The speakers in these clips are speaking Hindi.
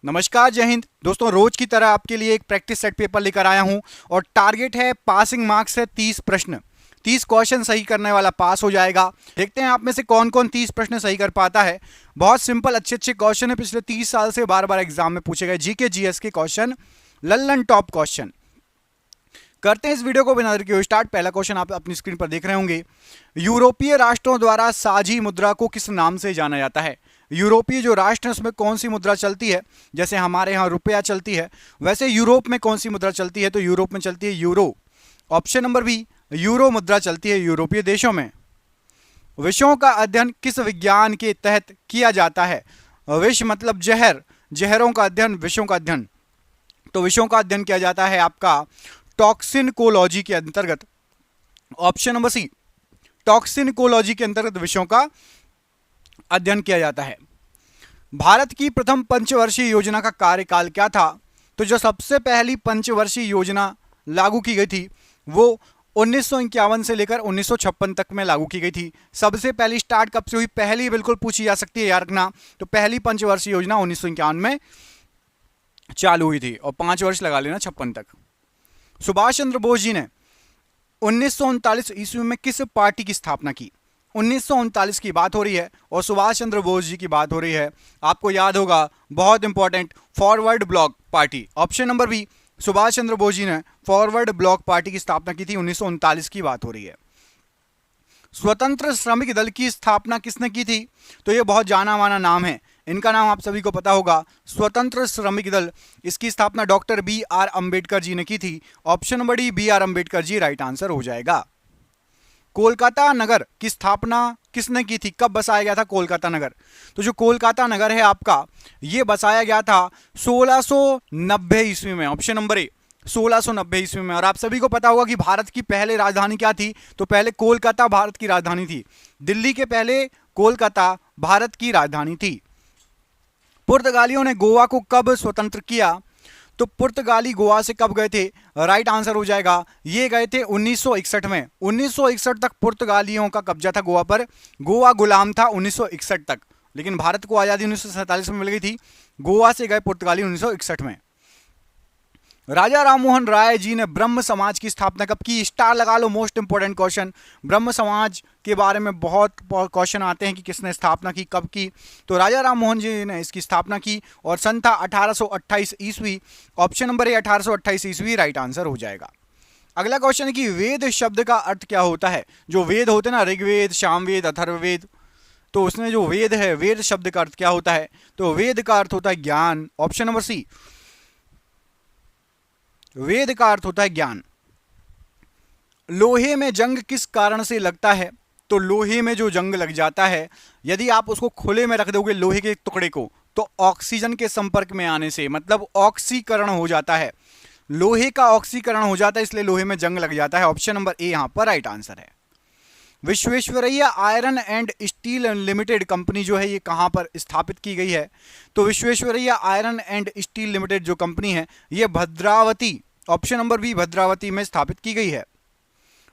नमस्कार, जय हिंद दोस्तों। रोज की तरह आपके लिए एक प्रैक्टिस सेट पेपर लेकर आया हूं और टारगेट है पासिंग मार्क्स है 30 प्रश्न। 30 क्वेश्चन सही करने वाला पास हो जाएगा। देखते हैं आप में से कौन कौन 30 प्रश्न सही कर पाता है। बहुत सिंपल अच्छे अच्छे क्वेश्चन है, पिछले 30 साल से बार बार एग्जाम में पूछे गए जीके जीएस के क्वेश्चन, लल्लन टॉप क्वेश्चन। करते हैं इस वीडियो को बिना देर किए स्टार्ट। पहला क्वेश्चन आप अपनी स्क्रीन पर देख रहे होंगे। यूरोपीय राष्ट्रों द्वारा साझी मुद्रा को किस नाम से जाना जाता है? यूरोपीय जो राष्ट्र है उसमें कौन सी मुद्रा चलती है? जैसे हमारे यहाँ रुपया चलती है, वैसे यूरोप में कौन सी मुद्रा चलती है? तो यूरोप में चलती है euro. Option number B, euro मुद्रा चलती है यूरोपीय देशों में। विषयों का अध्ययन किस विज्ञान के तहत किया जाता है? विष मतलब जहर, जहरों का अध्ययन, विषयों का अध्ययन। तो विषयों का अध्ययन किया जाता है आपका टॉक्सिनकोलॉजी के अंतर्गत। ऑप्शन नंबर सी, टॉक्सिनकोलॉजी के अंतर्गत विषयों का अध्ययन किया जाता है। भारत की प्रथम पंचवर्षीय योजना का कार्यकाल क्या था? तो जो सबसे पहली पंचवर्षीय योजना लागू की गई थी वो 1951 से लेकर 1956 तक में लागू की गई थी। सबसे पहली स्टार्ट कब से हुई? पहली बिल्कुल पूछी जा सकती है, याद रखना। तो पहली पंचवर्षीय योजना 1951 में चालू हुई थी और 5 वर्ष लगा लेना 56 तक। सुभाष चंद्र बोस जी ने 1939 ईस्वी में किस पार्टी की स्थापना की? 1939 की बात हो रही है और सुभाष चंद्र बोस जी की बात हो रही है। आपको याद होगा, बहुत important, Forward Bloc party. Option number B, Subhash Chandra Bose ji ने फॉरवर्ड ब्लॉक पार्टी की स्थापना की थी। 1939 की बात हो रही है। स्वतंत्र श्रमिक दल की स्थापना किसने की थी? तो ये बहुत जाना माना नाम है, इनका नाम आप सभी को पता होगा, स्वतंत्र श्रमिक दल। इसकी स्थापना doctor B R Ambedkar ji ने की थी। Option number D, B R Ambedkar ji right answer हो जाएगा। कोलकाता नगर की स्थापना किसने की थी? कब बसाया गया था कोलकाता नगर? तो जो कोलकाता नगर है आपका, ये बसाया गया था 1690 ईस्वी में। ऑप्शन नंबर ए, 1690 ईस्वी में। और आप सभी को पता होगा कि भारत की पहले राजधानी क्या थी? तो पहले कोलकाता भारत की राजधानी थी। दिल्ली के पहले कोलकाता भारत की राजधानी थी। पुर्तगालियों ने गोवा को कब स्वतंत्र किया? तो पुर्तगाली गोवा से कब गए थे? राइट आंसर हो जाएगा, ये गए थे 1961 में। 1961 तक पुर्तगालियों का कब्जा था गोवा पर। गोवा गुलाम था 1961 तक, लेकिन भारत को आज़ादी 1947 में मिल गई थी। गोवा से गए पुर्तगाली 1961 में। राजा राममोहन राय जी ने ब्रह्म समाज की स्थापना कब की? स्टार लगा लो, मोस्ट इंपोर्टेंट क्वेश्चन। ब्रह्म समाज के बारे में बहुत क्वेश्चन आते हैं कि किसने स्थापना की, कब की। तो राजा राममोहन जी ने इसकी स्थापना की और सन था 1828 ईस्वी। ऑप्शन नंबर ए, 1828 ईस्वी राइट आंसर हो जाएगा। अगला क्वेश्चन है कि वेद शब्द का अर्थ क्या होता है? जो वेद होते हैं ना, ऋग्वेद, सामवेद, अथर्ववेद, तो उसमें जो वेद है, वेद शब्द का अर्थ क्या होता है? तो वेद का अर्थ होता है ज्ञान। ऑप्शन नंबर सी, वेद का अर्थ होता है ज्ञान। लोहे में जंग किस कारण से लगता है? तो लोहे में जो जंग लग जाता है, यदि आप उसको खुले में रख दोगे लोहे के टुकड़े को, तो ऑक्सीजन के संपर्क में आने से, मतलब ऑक्सीकरण हो जाता है, लोहे का ऑक्सीकरण हो जाता है, इसलिए लोहे में जंग लग जाता है। ऑप्शन नंबर ए यहां पर राइट आंसर है। Visvesvaraya iron and steel limited company जो है ये कहां पर स्थापित की गई है? तो Visvesvaraya iron and steel limited जो कंपनी है ये Bhadravati, option number B, Bhadravati में स्थापित की गई है।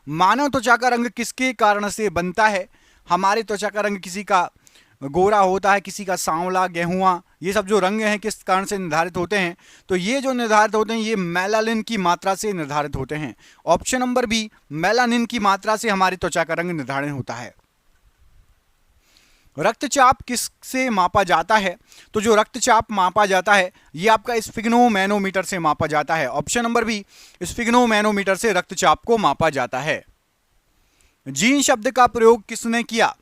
मानव त्वचा का रंग किसके कारण से बनता है? हमारी त्वचा का रंग किसी का गोरा होता है, किसी का सांवला, गेहुआ, ये सब जो रंग हैं किस कारण से निर्धारित होते हैं? तो ये जो निर्धारित होते हैं ये मेलानिन की मात्रा से निर्धारित होते हैं। ऑप्शन नंबर बी, मेलानिन की मात्रा से हमारी त्वचा का रंग निर्धारित होता है। रक्तचाप किससे मापा जाता है? तो जो रक्तचाप मापा जाता है ये आपका स्फिग्नोमैनोमीटर से मापा जाता है। ऑप्शन नंबर बी, स्फिग्नोमैनोमीटर से रक्तचाप को मापा जाता है। जीन शब्द का प्रयोग किसने किया?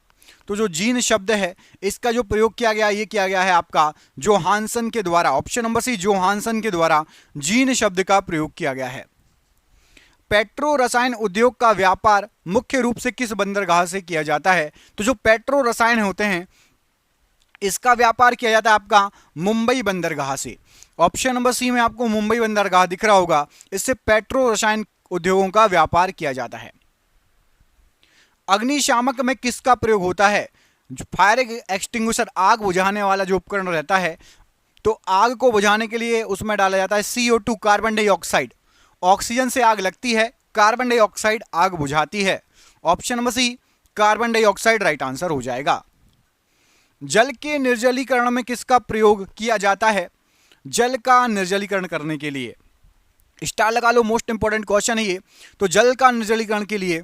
तो जो जीन शब्द है इसका जो प्रयोग किया गया, ये किया गया है आपका जोहानसन के द्वारा। ऑप्शन नंबर सी, जोहानसन के द्वारा जीन शब्द का प्रयोग किया गया है। पेट्रो रसायन उद्योग का व्यापार मुख्य रूप से किस बंदरगाह से किया जाता है? तो जो पेट्रो रसायन होते हैं इसका व्यापार किया जाता है आपका मुंबई बंदरगाह से। ऑप्शन नंबर सी में आपको मुंबई बंदरगाह दिख रहा होगा, इससे पेट्रो रसायन उद्योगों का व्यापार किया जाता है। अग्निशामक में किसका प्रयोग होता है? जो फायर एक्सटिंग्विशर, आग बुझाने वाला जो उपकरण रहता है, तो आग को बुझाने के लिए उसमें डाला जाता है CO2, कार्बन डाइऑक्साइड। ऑक्सीजन से आग लगती है, कार्बन डाइऑक्साइड आग बुझाती है। Option number C, carbon dioxide right answer हो जाएगा। जल के निर्जलीकरण में किसका प्रयोग किया जाता है? जल का निर्जलीकरण करने के लिए? स्टार लगा लो, मोस्ट इंपॉर्टेंट क्वेश्चन है ये। तो जल का निर्जलीकरण के लिए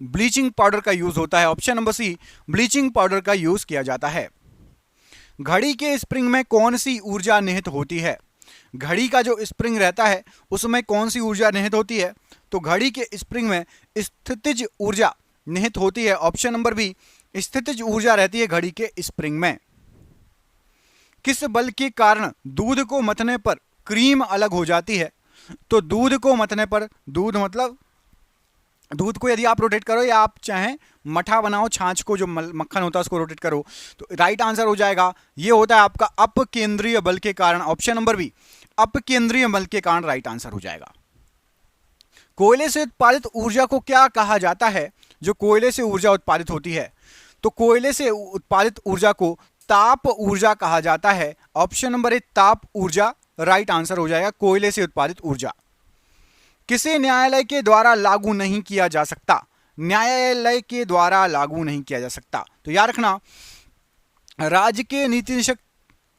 ब्लीचिंग पाउडर का यूज होता है। Option number C, bleaching powder का यूज किया जाता है। घड़ी के स्प्रिंग में कौन सी ऊर्जा निहित होती है? घड़ी का जो स्प्रिंग रहता है उसमें कौन सी ऊर्जा निहित होती है? तो घड़ी के स्प्रिंग में स्थितिज ऊर्जा निहित होती है। ऑप्शन नंबर बी, स्थितिज ऊर्जा रहती है घड़ी के स्प्रिंग में। किस बल के कारण दूध को मथने पर क्रीम अलग हो जाती है? तो दूध को मथने पर, दूध मतलब दूध को यदि आप रोटेट करो या आप चाहें मठा बनाओ, छाछ को जो मक्खन होता है उसको रोटेट करो, तो राइट आंसर हो जाएगा ये होता है आपका अपकेंद्रीय बल के कारण। ऑप्शन नंबर बी, अपकेंद्रीय बल के कारण राइट आंसर हो जाएगा। कोयले से उत्पादित ऊर्जा को क्या कहा जाता है? जो कोयले से ऊर्जा उत्पादित होती है, तो कोयले से उत्पादित ऊर्जा को ताप ऊर्जा कहा जाता है। ऑप्शन नंबर ए, ताप ऊर्जा राइट आंसर हो जाएगा, कोयले से उत्पादित ऊर्जा। किसे न्यायालय के द्वारा लागू नहीं किया जा सकता? न्यायालय के द्वारा लागू नहीं किया जा सकता, तो याद रखना, राज्य के नीति निषेध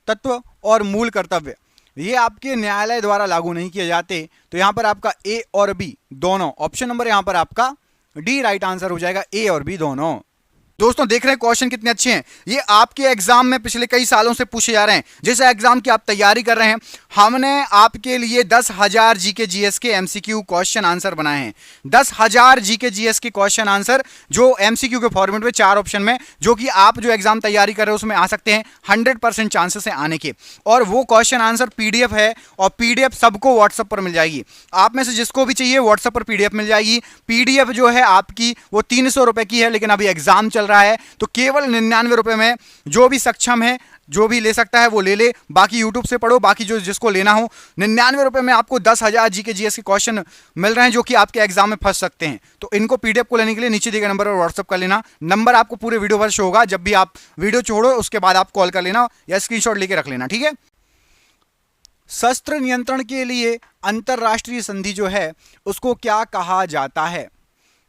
तत्व और मूल कर्तव्य, ये आपके न्यायालय द्वारा लागू नहीं किए जाते। तो यहां पर आपका ए और बी दोनों, ऑप्शन नंबर यहां पर आपका डी राइट आंसर हो जाएगा, ए और बी दोनों। दोस्तों देख रहे हैं क्वेश्चन कितने अच्छे हैं, ये आपके एग्जाम में पिछले कई सालों से पूछे जा रहे हैं। जैसे एग्जाम की आप तैयारी कर रहे हैं, हमने आपके लिए 10,000 जीके जीएस के एमसीक्यू क्वेश्चन आंसर बनाए हैं। 10,000 जीके जीएस के क्वेश्चन आंसर जो एमसीक्यू के फॉर्मेट में 4 ऑप्शन में, जो कि आप जो एग्जाम तैयारी कर रहे हो उसमें आ सकते हैं, 100% चांसेस है आने के। और वो क्वेश्चन आंसर पीडीएफ है, और पीडीएफ सबको व्हाट्सएप पर मिल जाएगी। आप में से जिसको भी चाहिए व्हाट्सएप पर पीडीएफ मिल जाएगी। पीडीएफ जो है आपकी वो 300 रुपए की है, लेकिन अभी एग्जाम चल रहा है तो केवल 99 रुपए में जो भी सक्षम है, जो भी ले सकता है वो ले ले, बाकी यूट्यूब से पढ़ो, बाकी जो जिसको लेना हो 99 रुपए में आपको 10,000 जीके जीएस के क्वेश्चन मिल रहे हैं जो कि आपके एग्जाम में फंस सकते हैं। तो इनको पीडीएफ को लेने के लिए नीचे दिए गए नंबर पर व्हाट्सएप कर लेना। नंबर आपको पूरे वीडियो पर शो होगा, जब भी आप वीडियो छोड़ो उसके बाद आप कॉल कर लेना या स्क्रीनशॉट लेके रख लेना, ठीक है। शस्त्र नियंत्रण के लिए अंतरराष्ट्रीय संधि जो है उसको क्या कहा जाता है?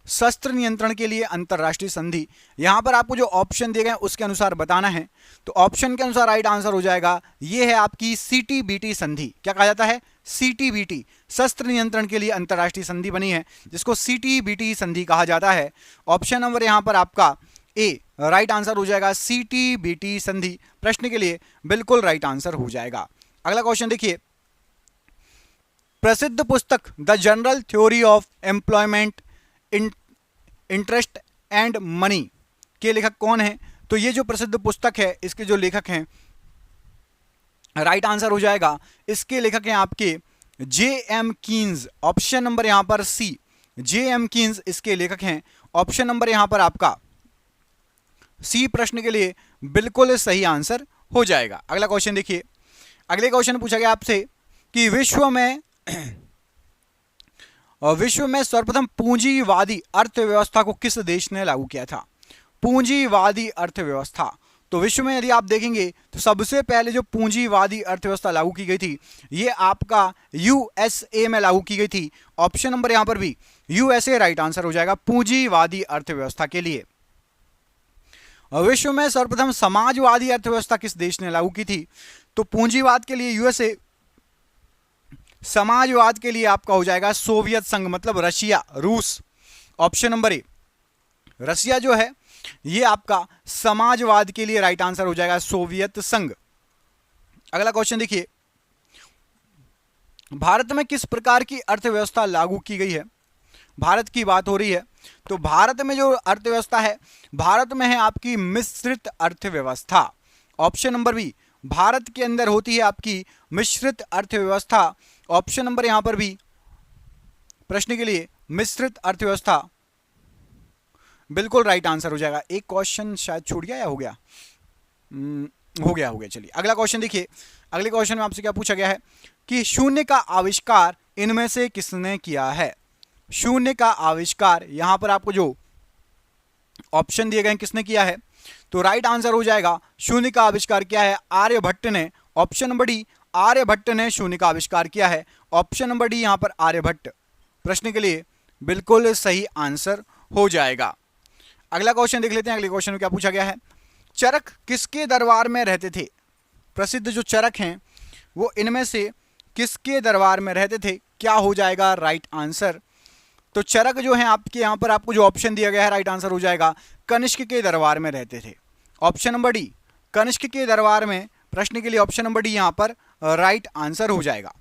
शस्त्र नियंत्रण के लिए अंतरराष्ट्रीय संधि, यहां पर आपको जो ऑप्शन दिए गए उसके अनुसार बताना है। तो ऑप्शन के अनुसार राइट आंसर हो जाएगा ये है आपकी सीटीबीटी संधि। क्या कहा जाता है? सीटीबीटी, शस्त्र नियंत्रण के लिए अंतरराष्ट्रीय संधि बनी है जिसको सीटीबीटी संधि कहा जाता है। ऑप्शन नंबर यहां पर आपका ए राइट आंसर हो जाएगा, सीटीबीटी संधि प्रश्न के लिए बिल्कुल राइट आंसर हो जाएगा। अगला क्वेश्चन देखिए, प्रसिद्ध पुस्तक the general theory of employment interest and money के लेखक कौन है? तो ये जो प्रसिद्ध पुस्तक है इसके जो लेखक हैं, राइट आंसर हो जाएगा, इसके लेखक हैं आपके जे.एम. कीन्स। ऑप्शन नंबर यहां पर सी, जे.एम. कीन्स इसके लेखक हैं। ऑप्शन नंबर यहां पर आपका सी प्रश्न के लिए बिल्कुल सही आंसर हो जाएगा। अगला क्वेश्चन देखिए, अगले क्वेश्चन में पूछा गया आपसे कि विश्व में सर्वप्रथम पूंजीवादी अर्थव्यवस्था को किस देश ने लागू किया था? पूंजीवादी अर्थव्यवस्था, तो विश्व में यदि आप देखेंगे तो सबसे पहले जो पूंजीवादी अर्थव्यवस्था लागू की गई थी ये आपका यूएसए में लागू की गई थी। ऑप्शन नंबर यहां पर भी यूएसए राइट आंसर हो जाएगा पूंजीवादी अर्थव्यवस्था के लिए। विश्व में सर्वप्रथम समाजवादी अर्थव्यवस्था किस देश ने लागू की थी? तो पूंजीवाद के लिए यूएसए, समाजवाद के लिए आपका हो जाएगा सोवियत संघ, मतलब रशिया, रूस। ऑप्शन नंबर ए, रशिया जो है ये आपका समाजवाद के लिए राइट आंसर हो जाएगा सोवियत संघ। अगला क्वेश्चन देखिए, भारत में किस प्रकार की अर्थव्यवस्था लागू की गई है? भारत की बात हो रही है तो भारत में जो अर्थव्यवस्था है, भारत में है आपकी मिश्रित अर्थव्यवस्था। ऑप्शन नंबर बी, भारत के अंदर होती है आपकी मिश्रित अर्थव्यवस्था। ऑप्शन नंबर यहां पर भी प्रश्न के लिए मिश्रित अर्थव्यवस्था बिल्कुल राइट आंसर हो जाएगा। एक क्वेश्चन शायद छूट गया या हो गया? हो गया। चलिए अगला क्वेश्चन देखिए, अगले क्वेश्चन में आपसे क्या पूछा गया है कि शून्य का आविष्कार इनमें से किसने किया है? शून्य का आविष्कार, यहां पर आपको जो ऑप्शन दिए गए हैं किसने किया है, तो राइट आंसर हो जाएगा शून्य का आविष्कार किया है आर्यभट्ट ने। ऑप्शन नंबर डी, आर्यभट्ट ने शून्य का आविष्कार किया है। ऑप्शन नंबर डी यहां पर आर्यभट्ट प्रश्न के लिए बिल्कुल सही आंसर हो जाएगा। अगला क्वेश्चन देख लेते हैं, अगले क्वेश्चन में क्या पूछा गया है, चरक किसके दरबार में रहते थे? प्रसिद्ध जो चरक हैं वो इनमें से किसके दरबार में रहते थे? क्या हो जाएगा राइट आंसर? तो चरक जो है आपके यहाँ पर आपको जो ऑप्शन दिया गया है राइट आंसर हो जाएगा कनिष्क के दरबार में रहते थे। ऑप्शन नंबर डी, कनिष्क के दरबार में, प्रश्न के लिए ऑप्शन नंबर डी यहाँ पर राइट आंसर हो जाएगा।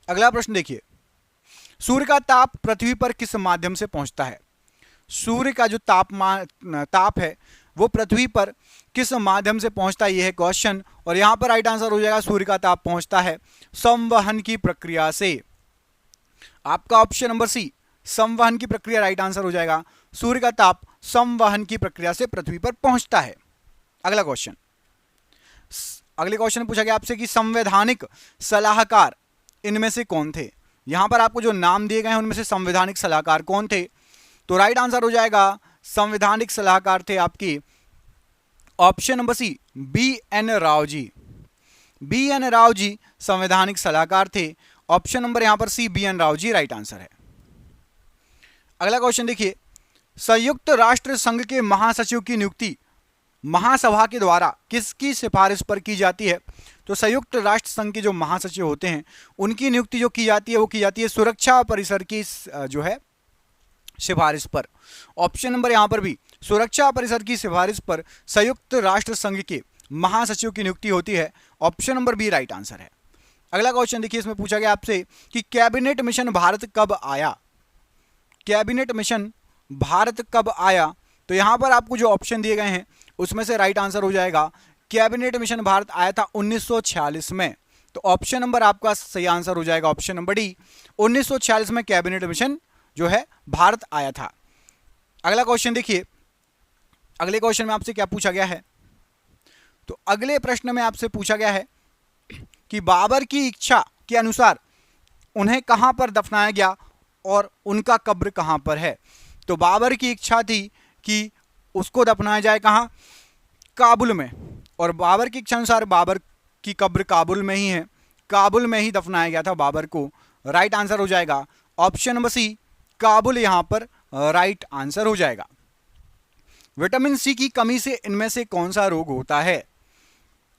अगला प्रश्न देखिए, सूर्य का ताप पृथ्वी पर किस माध्यम से पहुंचता है? सूर्य का जो ताप है वो पृथ्वी पर किस माध्यम से पहुंचता है, ये है क्वेश्चन। और यहां पर राइट आंसर हो जाएगा सूर्य का ताप पहुंचता है संवहन की प्रक्रिया से। आपका ऑप्शन नंबर सी, संवहन की प्रक्रिया राइट आंसर हो जाएगा। सूर्य का ताप संवहन की प्रक्रिया से पृथ्वी पर पहुंचता है। अगला क्वेश्चन, अगले क्वेश्चन में पूछा गया आपसे कि संवैधानिक सलाहकार इनमें से कौन थे? यहां पर आपको जो नाम दिए गए हैं उनमें से संवैधानिक सलाहकार कौन थे? तो राइट आंसर हो जाएगा संवैधानिक सलाहकार थे आपकी option number C, B N Rao ji. B N Rao ji संवैधानिक सलाहकार थे। ऑप्शन नंबर यहां पर C, B N Rao ji right answer है। अगला क्वेश्चन देखिए, संयुक्त राष्ट्र संघ के महासचिव की नियुक्ति महासभा के द्वारा किसकी सिफारिश पर की जाती है? तो संयुक्त राष्ट्र संघ के जो महासचिव होते हैं उनकी नियुक्ति जो की जाती है वो की जाती है सुरक्षा परिषद की जो है सिफारिश पर। ऑप्शन नंबर यहां पर भी सुरक्षा परिषद की सिफारिश पर संयुक्त राष्ट्र संघ के महासचिव की नियुक्ति होती है। Option number B right answer है। अगला क्वेश्चन देखिए, इसमें पूछा गया आपसे कि कैबिनेट मिशन भारत कब आया? कैबिनेट मिशन भारत कब आया? तो यहां पर आपको जो ऑप्शन दिए गए हैं उसमें से राइट आंसर हो जाएगा कैबिनेट मिशन भारत आया था 1946 में। तो ऑप्शन नंबर आपका सही आंसर हो जाएगा ऑप्शन नंबर डी, 1946 में कैबिनेट मिशन जो है भारत आया था। अगला क्वेश्चन देखिए, अगले क्वेश्चन में आपसे क्या पूछा गया है? तो अगले प्रश्न में आपसे पूछा गया है कि बाबर की इच्छा के अनुसार उन्हें कहां पर दफनाया गया और उनका कब्र कहां पर है? तो बाबर की इच्छा थी कि उसको दफनाया जाए कहां? काबुल में। और बाबर की इच्छा अनुसार बाबर की कब्र काबुल में ही है, काबुल में ही दफनाया गया था बाबर को। राइट आंसर हो जाएगा ऑप्शन नंबर सी, काबुल यहां पर राइट आंसर हो जाएगा। विटामिन सी की कमी से इनमें से कौन सा रोग होता है?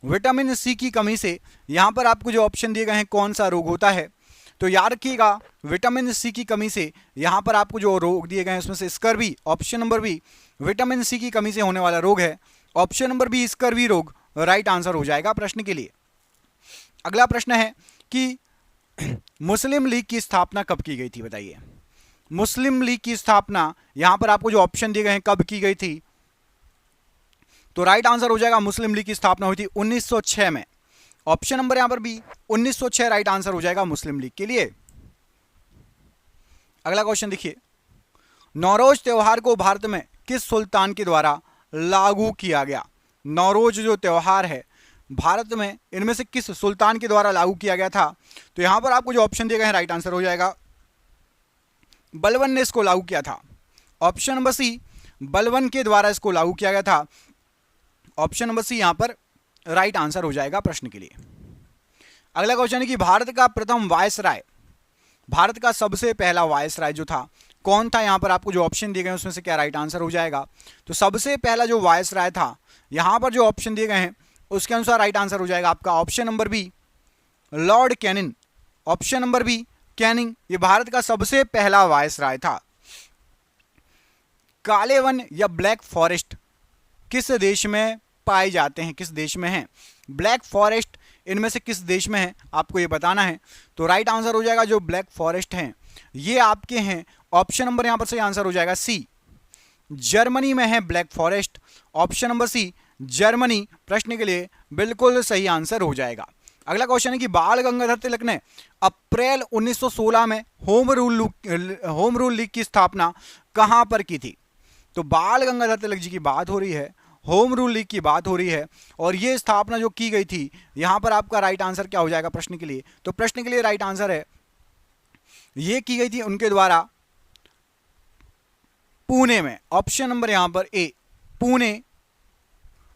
विटामिन सी की कमी से यहां पर आपको जो ऑप्शन दिए गए हैं कौन सा रोग होता है? तो याद रखिएगा विटामिन सी की कमी से यहां पर आपको जो रोग दिए गए हैं उसमें से scurvy, option number B vitamin C की कमी से होने वाला रोग है। ऑप्शन नंबर बी स्कर्वी रोग राइट आंसर हो जाएगा प्रश्न के लिए। अगला प्रश्न है कि मुस्लिम लीग की स्थापना कब की गई थी? बताइए, मुस्लिम लीग की स्थापना यहां पर आपको जो ऑप्शन दिए गए हैं कब की गई थी? तो राइट आंसर हो जाएगा मुस्लिम लीग की स्थापना हुई थी 1906 में। ऑप्शन नंबर यहां पर भी 1906 राइट आंसर हो जाएगा मुस्लिम लीग के लिए। अगला क्वेश्चन देखिए, नौरोज त्योहार को भारत में किस सुल्तान के द्वारा लागू किया गया? नौरोज जो त्योहार है भारत में इनमें से किस सुल्तान के द्वारा लागू किया गया था? तो यहां पर आपको जो ऑप्शन दिए गए हैं राइट आंसर हो जाएगा बलबन ने इसको लागू किया था। ऑप्शन नंबर सी, बलबन के द्वारा इसको लागू किया गया था। ऑप्शन नंबर सी यहां पर राइट आंसर हो जाएगा प्रश्न के लिए। अगला क्वेश्चन है कि भारत का प्रथम वायसराय, भारत का सबसे पहला वायसराय जो था कौन था? यहां पर आपको जो ऑप्शन दिए गए हैं उसमें से क्या राइट आंसर हो जाएगा? तो सबसे पहला जो वायसराय था यहां पर जो ऑप्शन दिए गए हैं उसके अनुसार राइट आंसर हो जाएगा आपका option number B, Lord Canning. Option number B Canning, ये भारत का सबसे पहला वायसराय था। काले वन या ब्लैक फॉरेस्ट किस देश में पाए जाते हैं? किस देश में हैं? ब्लैक फॉरेस्ट इनमें से किस देश में है आपको ये बताना है। तो राइट आंसर हो जाएगा जो ब्लैक फॉरेस्ट हैं ये आपके हैं, ऑप्शन नंबर यहां पर सही आंसर हो जाएगा सी, जर्मनी में है black forest. Option number C Germany प्रश्न के लिए बिल्कुल सही आंसर हो जाएगा। अगला क्वेश्चन है कि बाल गंगाधर तिलक ने अप्रैल 1916 में होम रूल लीग की स्थापना कहां पर की थी? तो बाल गंगाधर तिलक जी की बात हो रही है, होम रूल लीग की बात हो रही है और ये स्थापना जो की गई थी यहां पर आपका राइट आंसर क्या हो जाएगा प्रश्न के लिए? तो प्रश्न के लिए राइट आंसर है ये की गई थी उनके द्वारा पुणे में। ऑप्शन नंबर यहां पर ए, पुणे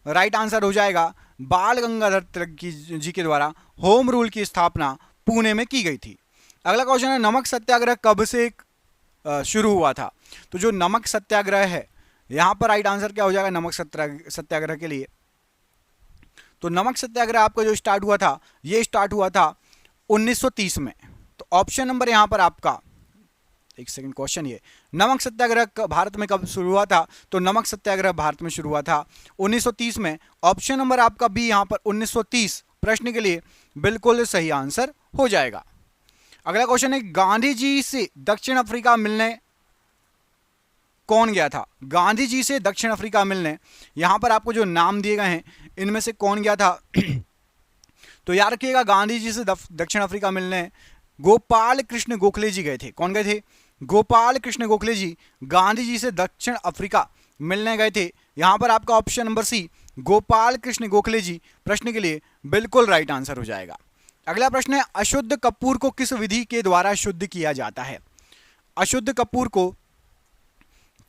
राइट आंसर हो जाएगा। बाल गंगाधर तिलक जी के द्वारा होम रूल की स्थापना पुणे में की गई थी। अगला क्वेश्चन है नमक सत्याग्रह कब से शुरू हुआ था? तो जो नमक सत्याग्रह है यहां पर राइट आंसर क्या हो जाएगा नमक सत्याग्रह के लिए? तो नमक सत्याग्रह आपका जो स्टार्ट हुआ था, ये स्टार्ट हुआ था 1930 में। तो ऑप्शन नंबर यहां पर आपका, एक सेकंड, क्वेश्चन ये, नमक सत्याग्रह भारत में कब शुरू हुआ था? तो नमक सत्याग्रह भारत में शुरू हुआ था 1930 में। ऑप्शन नंबर आपका बी यहां पर 1930 प्रश्न के लिए बिल्कुल सही आंसर हो जाएगा। अगला क्वेश्चन है, गांधी जी से दक्षिण अफ्रीका मिलने कौन गया था? गांधी जी से दक्षिण अफ्रीका मिलने, यहां पर आपको जो नाम दिए गए हैं इनमें से कौन गया था? तो याद रखिएगा, गांधी जी से दक्षिण अफ्रीका मिलने गोपाल कृष्ण गोखले जी गए थे। कौन गए थे? गोपाल कृष्ण गोखले जी गांधी जी से दक्षिण अफ्रीका मिलने गए थे। यहां पर आपका option number C, Gopal Krishna Gokhale ji प्रश्न के लिए बिल्कुल राइट आंसर हो जाएगा। अगला प्रश्न है, अशुद्ध कपूर को किस विधि के द्वारा शुद्ध किया जाता है? अशुद्ध कपूर को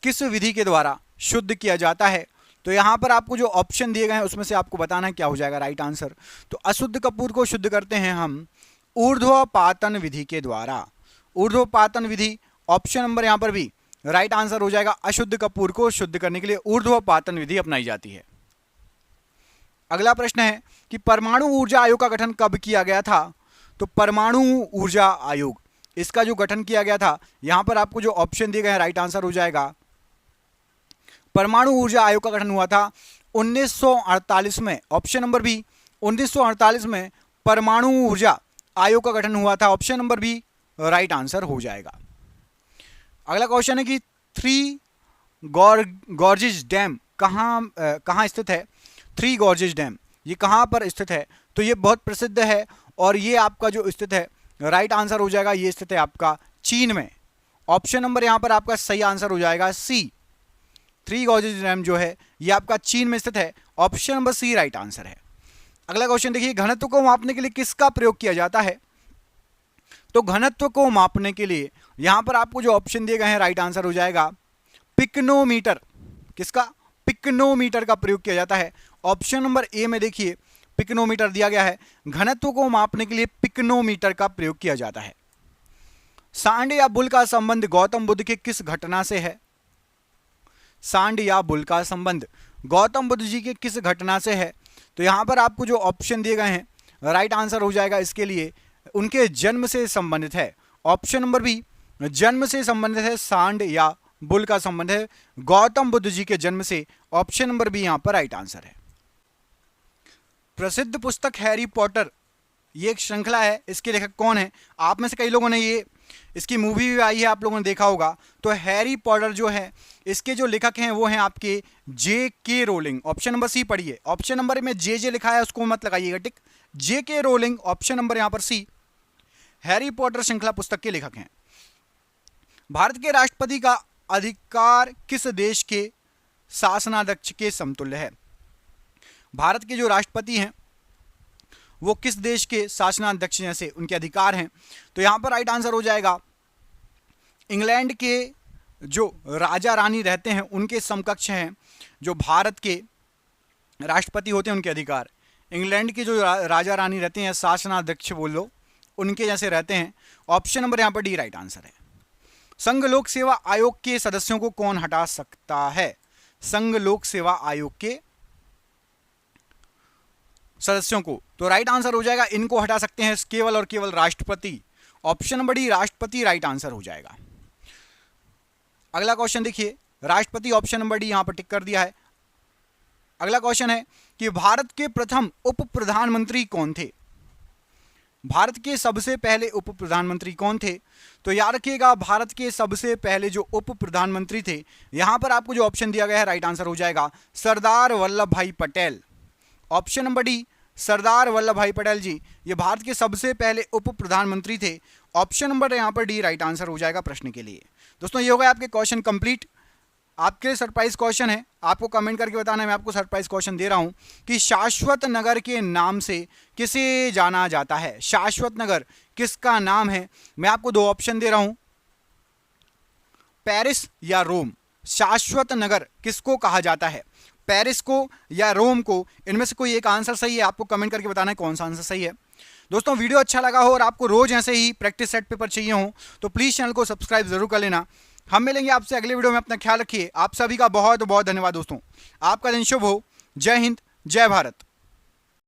किस विधि के द्वारा शुद्ध किया जाता है? तो यहां पर आपको जो ऑप्शन दिए गए हैं उसमें से आपको बताना है क्या हो जाएगा राइट आंसर। तो अशुद्ध कपूर को शुद्ध करते हैं हम ऊर्ध्वपातन विधि के द्वारा। ऊर्ध्वपातन विधि, ऑप्शन नंबर यहां पर भी राइट आंसर हो जाएगा। अशुद्ध कपूर को शुद्ध करने के लिए ऊर्ध्वपातन विधि अपनाई जाती है। अगला प्रश्न है कि परमाणु ऊर्जा आयोग का गठन कब किया गया था? तो परमाणु ऊर्जा आयोग, इसका जो गठन किया गया था, यहां पर आपको जो ऑप्शन दिए गए हैं राइट आंसर हो जाएगा। परमाणु ऊर्जा आयोग का गठन हुआ था 1948 में। ऑप्शन नंबर बी, 1948 में परमाणु ऊर्जा आयोग का गठन हुआ था। Option number B right answer हो जाएगा। अगला क्वेश्चन है कि थ्री गॉर्जेस डैम कहाँ स्थित है? थ्री गॉर्जेस डैम ये कहाँ पर स्थित है? तो ये बहुत प्रसिद्ध है और ये आपका जो स्थित है राइट आंसर हो जाएगा, ये स्थित है आपका चीन में। ऑप्शन नंबर यहाँ पर आपका सही आंसर हो जाएगा सी। थ्री गॉर्जेस डैम जो है ये आपका चीन में स्थित है। Option number C right answer है। अगला क्वेश्चन देखिए, घनत्व को मापने के लिए किसका प्रयोग किया जाता है? तो घनत्व को मापने के लिए यहां पर आपको जो ऑप्शन दिए गए हैं राइट आंसर हो जाएगा पिक्नोमीटर। किसका? पिक्नोमीटर का प्रयोग किया जाता है। ऑप्शन नंबर ए में देखिए पिक्नोमीटर दिया गया है। घनत्व को मापने के लिए पिक्नोमीटर का प्रयोग किया जाता है। सांड या बुल का संबंध गौतम बुद्ध के किस घटना से है? सांड या बुल का संबंध गौतम बुद्ध जी के किस घटना से है? तो यहां पर आपको जो ऑप्शन दिए गए हैं राइट आंसर हो जाएगा इसके लिए उनके जन्म से संबंधित है। ऑप्शन नंबर बी जन्म से संबंधित है। सांड या बुल का संबंध है गौतम बुद्ध जी के जन्म से। ऑप्शन नंबर बी यहां पर राइट आंसर है। प्रसिद्ध पुस्तक हैरी पॉटर ये एक श्रृंखला है, इसके लेखक कौन है? आप में से कई लोगों ने इसकी मूवी भी आई है, आप लोगों ने देखा होगा। तो हैरी पॉटर जो है इसके जो लेखक हैं वो हैं आपके J.K. रोलिंग। ऑप्शन नंबर सी पढ़िए। ऑप्शन नंबर में जे लिखा है उसको मत लगाइएगा टिक। J.K. रोलिंग ऑप्शन नंबर यहां पर सी हैरी पॉटर श्रृंखला पुस्तक के लेखक हैं। भारत के राष्ट्रपति का अधिकार किस देश के शासनाध्यक्ष के समतुल्य है? भारत के जो राष्ट्रपति हैं वो किस देश के शासनाध्यक्ष जैसे उनके अधिकार हैं? तो यहां पर राइट आंसर हो जाएगा इंग्लैंड के जो राजा रानी रहते हैं उनके समकक्ष हैं जो भारत के राष्ट्रपति होते हैं उनके अधिकार। इंग्लैंड के जो राजा रानी रहते हैं शासनाध्यक्ष बोलो उनके जैसे रहते हैं। ऑप्शन नंबर यहां पर डी राइट आंसर है। संघ लोक सेवा आयोग के सदस्यों को कौन हटा सकता है? संघ लोक सेवा आयोग के सदस्यों को, तो राइट आंसर हो जाएगा इनको हटा सकते हैं केवल और केवल राष्ट्रपति। ऑप्शन नंबर डी राष्ट्रपति राइट आंसर हो जाएगा। अगला क्वेश्चन देखिए, राष्ट्रपति ऑप्शन नंबर डी यहां पर टिक कर दिया है। अगला क्वेश्चन है कि भारत के प्रथम उप प्रधानमंत्री कौन थे? भारत के सबसे पहले उप प्रधानमंत्री कौन थे? तो याद रखिएगा भारत के सबसे पहले जो उप प्रधानमंत्री थे यहां पर आपको जो ऑप्शन दिया गया है राइट आंसर हो जाएगा सरदार वल्लभ भाई Patel. Option number D Sardar Vallabh भाई पटेल जी ये भारत के सबसे पहले उप प्रधानमंत्री थे। ऑप्शन नंबर यहां पर डी राइट आंसर हो जाएगा प्रश्न के लिए। दोस्तों ये हो गए आपके क्वेश्चन कंप्लीट। आपके लिए सरप्राइज क्वेश्चन है, आपको कमेंट करके बताना है। मैं आपको सरप्राइज क्वेश्चन दे रहा हूं कि शाश्वत नगर के नाम से किसे जाना जाता है? शाश्वत नगर किसका नाम है? मैं आपको दो ऑप्शन दे रहा हूं, पेरिस या रोम। शाश्वत नगर किसको कहा जाता है? पेरिस को या रोम को? इनमें से कोई एक आंसर सही है, आपको कमेंट करके बताना है कौन सा आंसर सही है। दोस्तों वीडियो अच्छा लगा हो और आपको रोज ऐसे ही प्रैक्टिस सेट पेपर चाहिए हो तो प्लीज चैनल को सब्सक्राइब जरूर कर लेना। हम मिलेंगे आपसे अगले वीडियो में, अपना ख्याल रखिए। आप सभी का बहुत बहुत धन्यवाद दोस्तों। आपका दिन शुभ हो। जय हिंद, जय भारत।